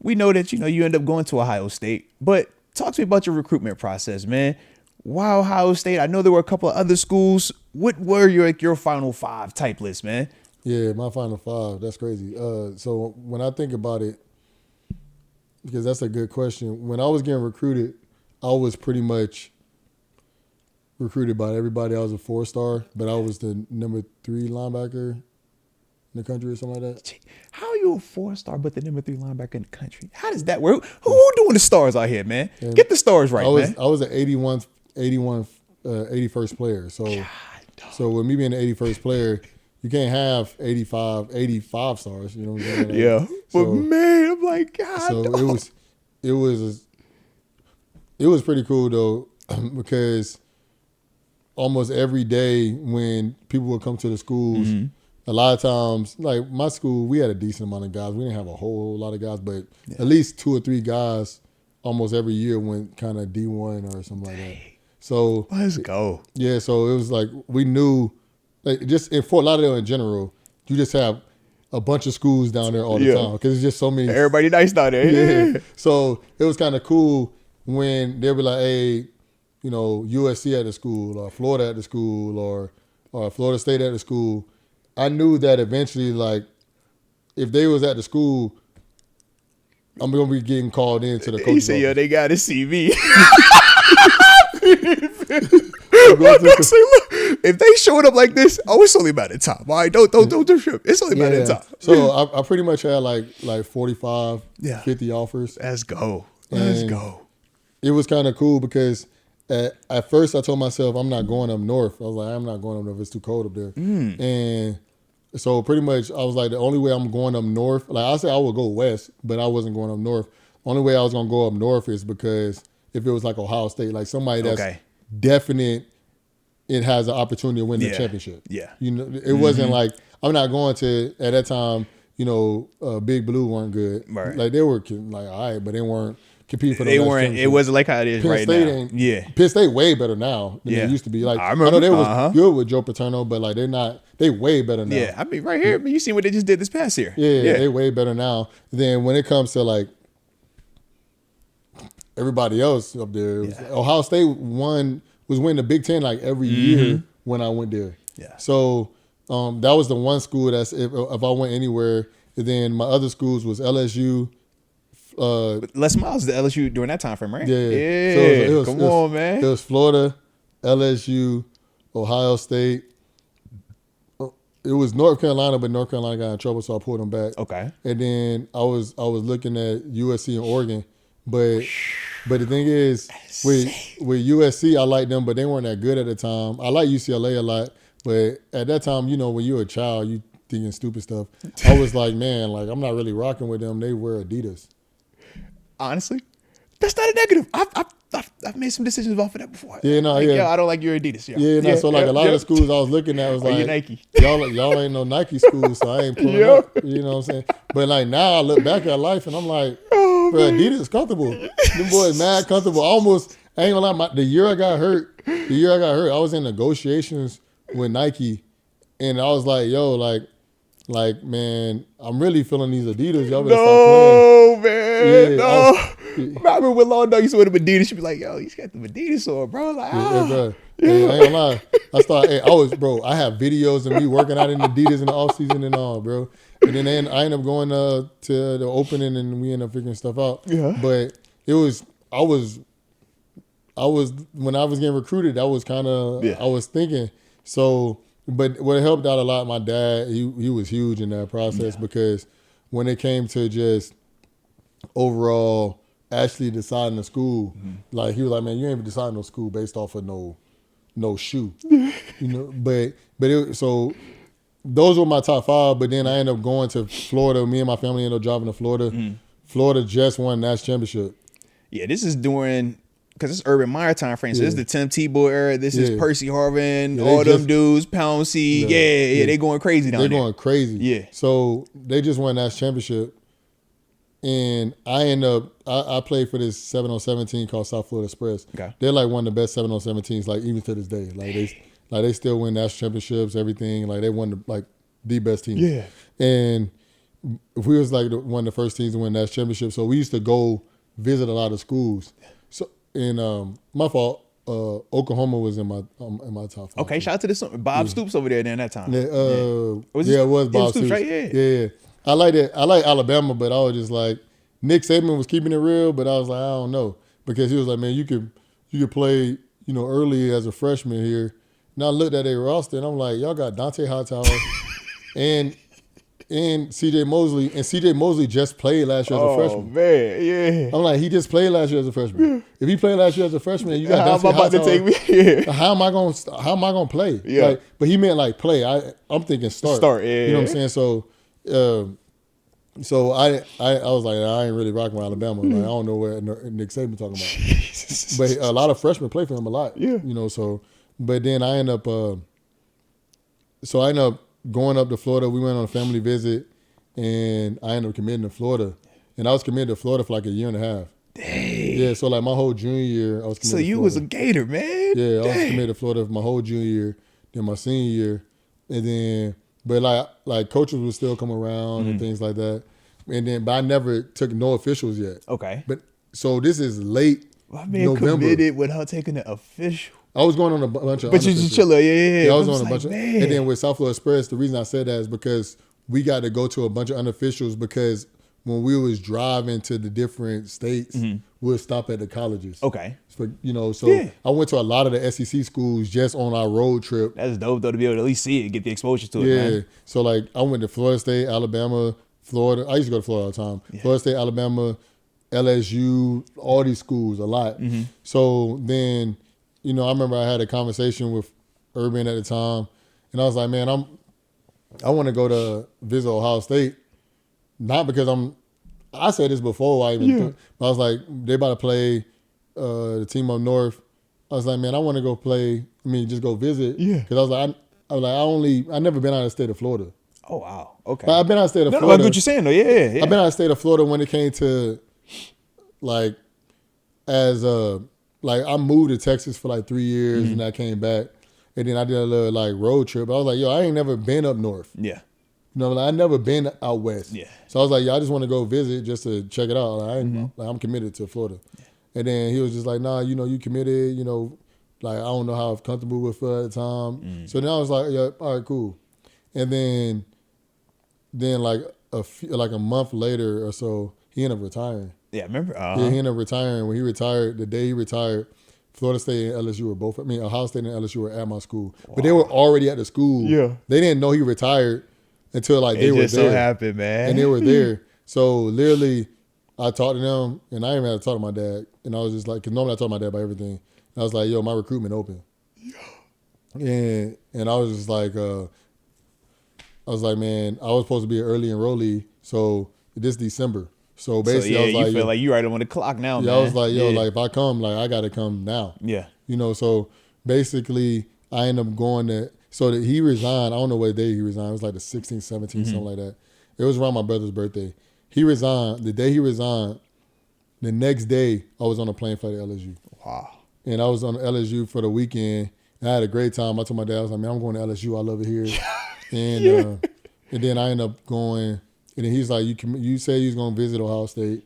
we know that, you end up going to Ohio State, but talk to me about your recruitment process, man. Why Ohio State? I know there were a couple of other schools. What were your final 5 type list, man? Yeah, my final 5. That's crazy. So when I think about it, because that's a good question. When I was getting recruited, I was pretty much recruited by everybody. I was a 4-star, but I was the number 3 linebacker in the country or something like that. How are you a 4-star but the number 3 linebacker in the country? How does that work? Who doing the stars out here, man? And get the stars right, man. I was an 81st player. So with me being the 81st player, you can't have 85 stars. You know what I'm saying? Yeah. So, but man, I'm like, God. So it was pretty cool though, because almost every day when people would come to the schools, a lot of times, like my school, we had a decent amount of guys. We didn't have a whole lot of guys, but at least 2 or 3 guys almost every year went kind of D1 or something like that. So let's go. Yeah, so it was like we knew, like just in Fort Lauderdale in general, you just have a bunch of schools down there all the time because it's just so many. Everybody nice down there. Yeah. So it was kind of cool when they were like, hey, USC at the school or Florida at the school or Florida State at the school. I knew that eventually, like, if they was at the school, I'm going to be getting called into the coach's office. Yo, they got to see me. If they showed up like this, it's only about the top. All right, don't trip. It's only about the top. So I pretty much had like 45, 50 offers. Let's go. Let's go. It was kind of cool because at first I told myself I'm not going up north. I was like, I'm not going up north. It's too cold up there. And so pretty much I was like, the only way I'm going up north, like I said I would go west, but I wasn't going up north. Only way I was going to go up north is because if it was like Ohio State, like somebody that's definite, it has an opportunity to win the championship. Yeah. It wasn't like, I'm not going to, at that time, Big Blue weren't good. Right. Like they were like, all right, but they weren't competing for the They weren't, it wasn't like how it is Penn right State now. Penn State way better now than they used to be. Like I know they was good with Joe Paterno, but like they way better now. Yeah, I mean right here, you see what they just did this past year. Yeah, they way better now. Then when it comes to like everybody else up there, Ohio State was winning the Big Ten like every year when I went there. Yeah. So that was the one school that's if I went anywhere. Then my other schools was LSU. Les Miles the LSU during that time frame, right? Yeah. Yeah. So Come on, man. It was Florida, LSU, Ohio State. It was North Carolina, but North Carolina got in trouble, so I pulled them back. Okay. And then I was looking at USC and Oregon, but the thing is with USC, I liked them, but they weren't that good at the time. I like UCLA a lot, but at that time, when you're a child, you thinking stupid stuff. I was like, man, like I'm not really rocking with them. They wear Adidas. Honestly, that's not a negative. I've made some decisions off of that before. Yeah, no, like, I don't like your Adidas. So like a lot of the schools I was looking at was like, Nike. y'all ain't no Nike schools, so I ain't pulling up. You know what I'm saying? But like now I look back at life and I'm like, bro, Adidas is comfortable. Them boys mad comfortable. Almost, I ain't gonna lie. The year I got hurt, I was in negotiations with Nike, and I was like, yo, like, man, I'm really feeling these Adidas. Y'all better stop playing. Man. Yeah, no. I remember when Long Dog used to wear the Adidas. She'd be like, yo, he's got the Adidas on, bro. Like, bro. Yeah, I ain't gonna lie. I have videos of me working out in Adidas in the offseason and all, bro. And then I ended up going to the opening and we ended up figuring stuff out. Yeah. But I was when I was getting recruited, I was kind of, I was thinking, so, but what helped out a lot, my dad, he was huge in that process because when it came to just overall actually deciding the school, like he was like, man, you ain't even deciding no school based off of no shoe, so those were my top 5, but then I ended up going to Florida. Me and my family ended up driving to Florida. Florida just won national championship. Yeah, this is during, because it's Urban Meyer time frame. So this is the Tim Tebow era. This is Percy Harvin, all them dudes, Pouncey. Yeah, they going crazy down there. They're going crazy. Yeah. So they just won national championship. And I end up, I played for this 7-on-7 team called South Florida Express. Okay. They're like one of the best 7-on-7 teams, like even to this day. Like they still win national championships, everything. Like they won the best team. Yeah. And we was like one of the first teams to win that championship. So we used to go visit a lot of schools. So and my fault. Oklahoma was in my top 5. Okay, shout out to this Bob Stoops over there then that time. Yeah, it was Bob Stoops, right? Yeah. I like it. I like Alabama, but I was just like Nick Saban was keeping it real, but I was like, I don't know, because he was like, man, you could play, early as a freshman here. And I looked at their roster and I'm like, y'all got Dante Hightower and CJ Mosley, and CJ Mosley just played last year as a freshman. Oh man, yeah. I'm like, he just played last year as a freshman. If he played last year as a freshman, you got how Dante am I about Hightower, to take me? how am I gonna play? Yeah. Like, but he meant like play. I'm thinking start. Start, yeah. You know what I'm saying? So I was like, I ain't really rocking with Alabama. Like, I don't know what Nick Saban talking about. But a lot of freshmen play for him a lot. Yeah. So but then I end up going up to Florida. We went on a family visit, and I ended up committing to Florida. And I was committed to Florida for like a year and a half. Dang. Yeah, so like my whole junior year, I was committed So to you Florida. was a Gator, man. Yeah, I was Dang. committed to Florida for my whole junior year, then my senior year. And then, but like coaches would still come around and things like that. And then, but I never took no officials yet. Okay. But so this is late My man November. committed without taking the official. I was going on a bunch of But you just chilling, yeah. I was I'm on a just bunch of, man. and then with South Florida Express, the reason I said that is because we got to go to a bunch of unofficials, because when we was driving to the different states, we'll stop at the colleges. Okay. So, Yeah. I went to a lot of the SEC schools just on our road trip. That's dope though, to be able to at least see it, get the exposure to it, Yeah. man. So like I went to Florida State, Alabama, Florida. I used to go to Florida all the time. Yeah. Florida State, Alabama, LSU, all these schools a lot. So then, I remember I had a conversation with Urban at the time, and I was like, man, I want to go to visit Ohio State, not because I said this before I even, but I was like, they about to play the team up north. I was like, man, I want to go play. Just go visit. Yeah. Because I was like, I never been out of the state of Florida. Oh wow. Okay. But I've been out of the state of No, I Florida. get what you're saying though. Yeah. I've been out of the state of Florida when it came to like I moved to Texas for like 3 years and I came back, and then I did a little like road trip. I was like, yo, I ain't never been up north. Yeah. I never been out west. Yeah. So I was like, I just want to go visit just to check it out. I'm committed to Florida. Yeah. And then he was just like, nah, you committed, like I don't know how I'm comfortable with it at the time. So then I was like, yeah, all right, cool. And then like a month later or so, he ended up retiring. Yeah, I remember. Yeah, he ended up retiring. When he retired, the day he retired, Florida State and LSU were both, Ohio State and LSU were at my school. Wow. But they were already at the school. Yeah. They didn't know he retired until like they were there. It just so happened, man. And they were there. So literally, I talked to them, and I didn't even have to talk to my dad. And I was just like, because normally I talk to my dad about everything. And I was like, yo, my recruitment open. And I was just like, man, I was supposed to be an early enrollee, so this December. So basically, I was like, you feel like you right on the clock now, man. I was like, like if I come, like I got to come now. Yeah. So basically, I ended up going to, so that he resigned. I don't know what day he resigned. It was like the 16th, 17th, something like that. It was around my brother's birthday. He resigned. The day he resigned, the next day, I was on a plane flight to LSU. Wow. And I was on LSU for the weekend. And I had a great time. I told my dad, I was like, man, I'm going to LSU. I love it here. And then I ended up going. And then he's like, you say you was going to visit Ohio State.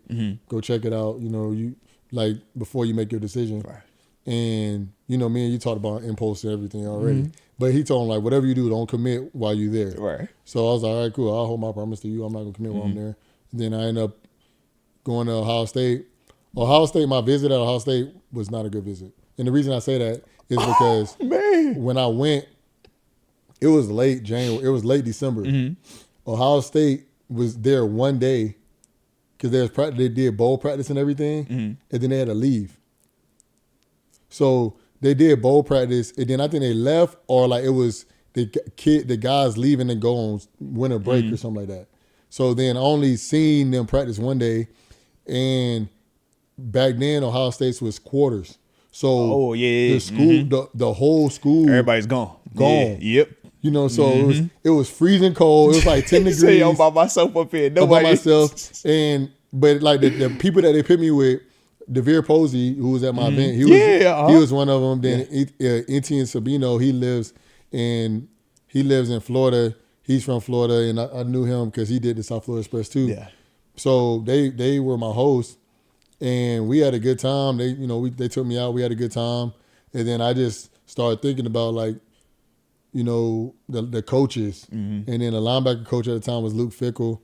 Go check it out. You like before you make your decision. Right. And, me and you talked about impulse and everything already. But he told him, like, whatever you do, don't commit while you're there. Right. So I was like, all right, cool. I'll hold my promise to you. I'm not going to commit while I'm there. And then I ended up going to Ohio State. My visit at Ohio State was not a good visit. And the reason I say that is because when I went, it was late January. It was late December. Ohio State was there one day because they did bowl practice and everything, and then they had to leave. So they did bowl practice, and then I think they left, or like it was the guys leaving and go on winter break or something like that. So then I only seen them practice one day, and back then Ohio State's was quarters. So the school, the whole school, everybody's gone. Yeah, yep. So it was freezing cold. It was like 10 degrees. Say I'm by myself up here. Nobody. By myself. But like the people that they put me with, DeVere Posey, who was at my event, he was one of them. Then Etienne Sabino, he lives in Florida. He's from Florida, and I knew him because he did the South Florida Express too. Yeah. So they were my hosts, and we had a good time. They took me out. We had a good time, and then I just started thinking about the coaches, and then the linebacker coach at the time was Luke Fickell.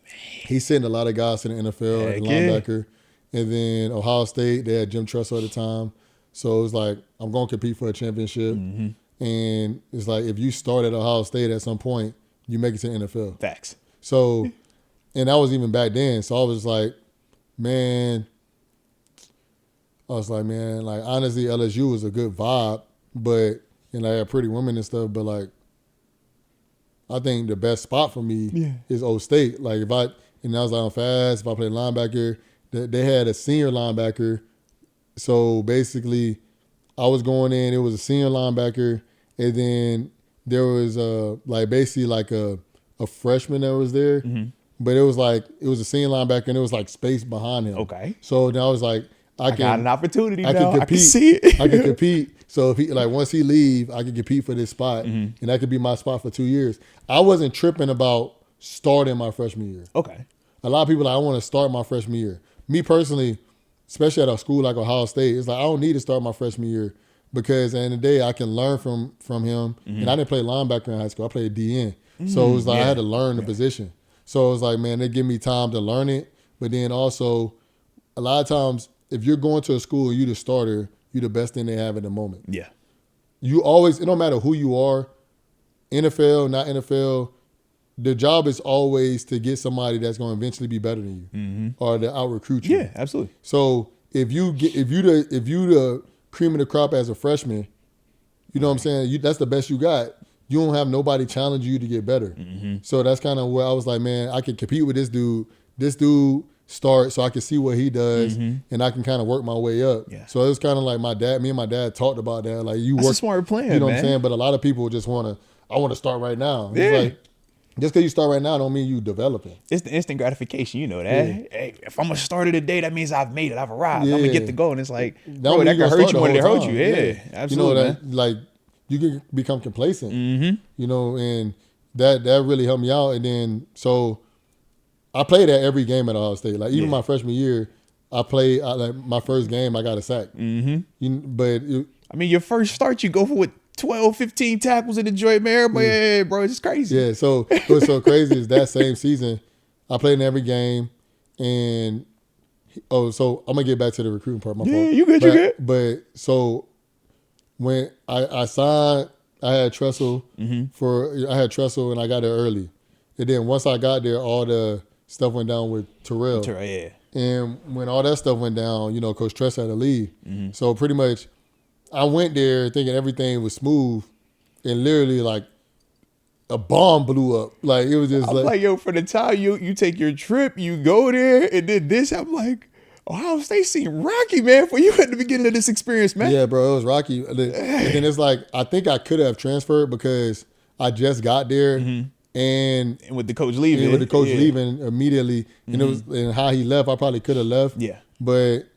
He sent a lot of guys to the NFL as a linebacker, and then Ohio State they had Jim Tressel at the time. So it was like I'm going to compete for a championship, and it's like if you start at Ohio State at some point, you make it to the NFL. Facts. So. And that was even back then. So I was like, man, honestly, LSU was a good vibe, but, I had pretty women and stuff, but, I think the best spot for me is O State. And I was I'm fast, if I played linebacker, they had a senior linebacker. So basically, I was going in, it was a senior linebacker, and then there was a freshman that was there. Mm-hmm. But it was a senior linebacker, and it was space behind him. Okay. So then I was like, I got an opportunity now. Can compete. I can see it. I can compete. So if he once he leave, I can compete for this spot, and that could be my spot for 2 years. I wasn't tripping about starting my freshman year. Okay. A lot of people I want to start my freshman year. Me personally, especially at a school like Ohio State, it's I don't need to start my freshman year because at the end of the day I can learn from him. And I didn't play linebacker in high school. I played DN. So it was I had to learn the position. So it was man, they give me time to learn it. But then also, a lot of times, if you're going to a school and you're the starter, you're the best thing they have at the moment. Yeah. You always, it don't matter who you are, NFL, not NFL, the job is always to get somebody that's going to eventually be better than you or to out-recruit you. Yeah, absolutely. So if you the cream of the crop as a freshman, you know what I'm saying? That's the best you got. You don't have nobody challenge you to get better. So that's kind of where I was like, man, I can compete with this dude. This dude start so I can see what he does, and I can kind of work my way up. Yeah. So it was kind of like me and my dad talked about that. That's a smart plan, you know man. what I'm saying? But a lot of people just I want to start right now. Yeah. It's just because you start right now don't mean you developing. It's the instant gratification, you know that. Yeah. Hey, if I'm going to start it today, that means I've made it. I've arrived. I'm going to get to go. And it's that can hurt you when it hurt you. Yeah, absolutely. That, you can become complacent, and that really helped me out. And then, so I played at every game at Ohio State. Even my freshman year, I played, my first game, I got a sack. But your first start, you go for 12, 15 tackles in the joint, man. But bro, it's just crazy. Yeah, so it was so crazy is that same season, I played in every game. And, so I'm going to get back to the recruiting part. My fault. You good. But so when I signed, I had Tressel and I got there early. And then once I got there, all the stuff went down with Terrell. Yeah. And when all that stuff went down, Coach Tressel had to leave. So pretty much I went there thinking everything was smooth, and literally a bomb blew up. It was just yo, for the time you take your trip, you go there, and then this, I'm like, Ohio State seemed rocky, man, for you at the beginning of this experience, man. Yeah, bro, it was rocky. And then it's I think I could have transferred because I just got there, and with the coach leaving. Leaving immediately, and it was and how he left, I probably could have left. Yeah. But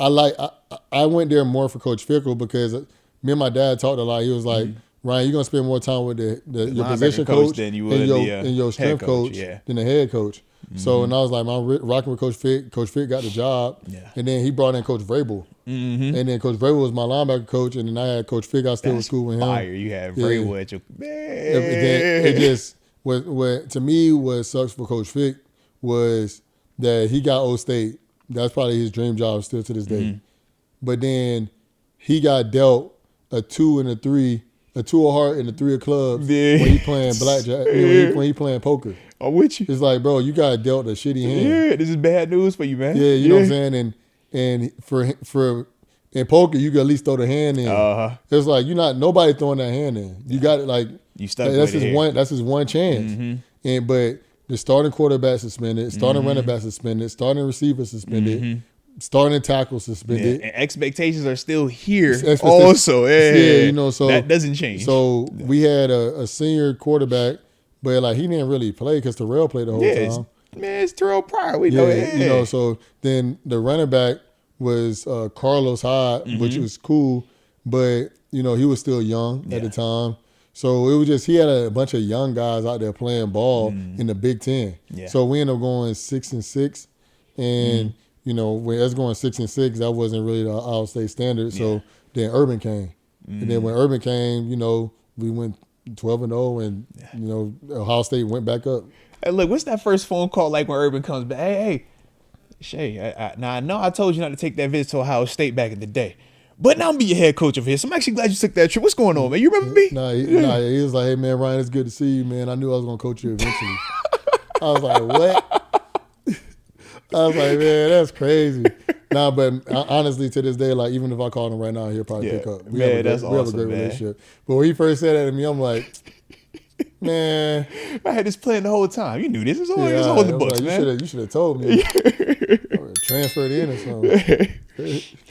I went there more for Coach Fickell because me and my dad talked a lot. He was like, Ryan, you're gonna spend more time with your position coach than you would and your strength coach than the head coach. So, and I was like, I'm rocking with Coach Fick. Coach Fick got the job. Yeah. And then he brought in Coach Vrabel. And then Coach Vrabel was my linebacker coach. And then I had Coach Fick. I still was cool with him. Fire. You had Vrabel at your man. It just, what to me, what sucks for Coach Fick was that he got O State. That's probably his dream job still to this day. But then he got dealt a 2 and a 3, a 2 of heart and a 3 of clubs when he playing blackjack, when he playing poker. I'm with you. It's bro, you got dealt a shitty hand. Yeah, this is bad news for you, man. Yeah, you know what I'm saying? And for in poker, you can at least throw the hand in. It's you're not nobody throwing that hand in. You got it you stuck that's with his it. One. That's his one chance. And but the starting quarterback suspended, starting running back suspended, starting receiver suspended, starting tackle suspended. Yeah. And expectations are still here. Also, so that doesn't change. So we had a senior quarterback, but he didn't really play because Terrell played the whole time. It's Terrell Pryor. We know it. So then the running back was Carlos Hyde, which was cool, but he was still young at the time. So it was just he had a bunch of young guys out there playing ball in the Big Ten. Yeah. So we ended up going 6-6, and you know when us going 6-6, that wasn't really the Ohio State standard. So then Urban came, and then when Urban came, you know we went 12-0, and you know Ohio State went back up. Hey, look, what's that first phone call like when Urban comes back? Hey, Shay, now I know I told you not to take that visit to Ohio State back in the day. But now I'm be your head coach over here, so I'm actually glad you took that trip. What's going on, man? You remember me? He was like, hey, man, Ryan, it's good to see you, man. I knew I was going to coach you eventually. I was like, what? I was like, man, that's crazy. But honestly, to this day, like, even if I called him right now, he'll probably pick up. We have a great relationship. But when he first said that to me, I'm like, man. I had this plan the whole time. You knew this. It's all in the books, like, man. You should have told me. Transferred in or something.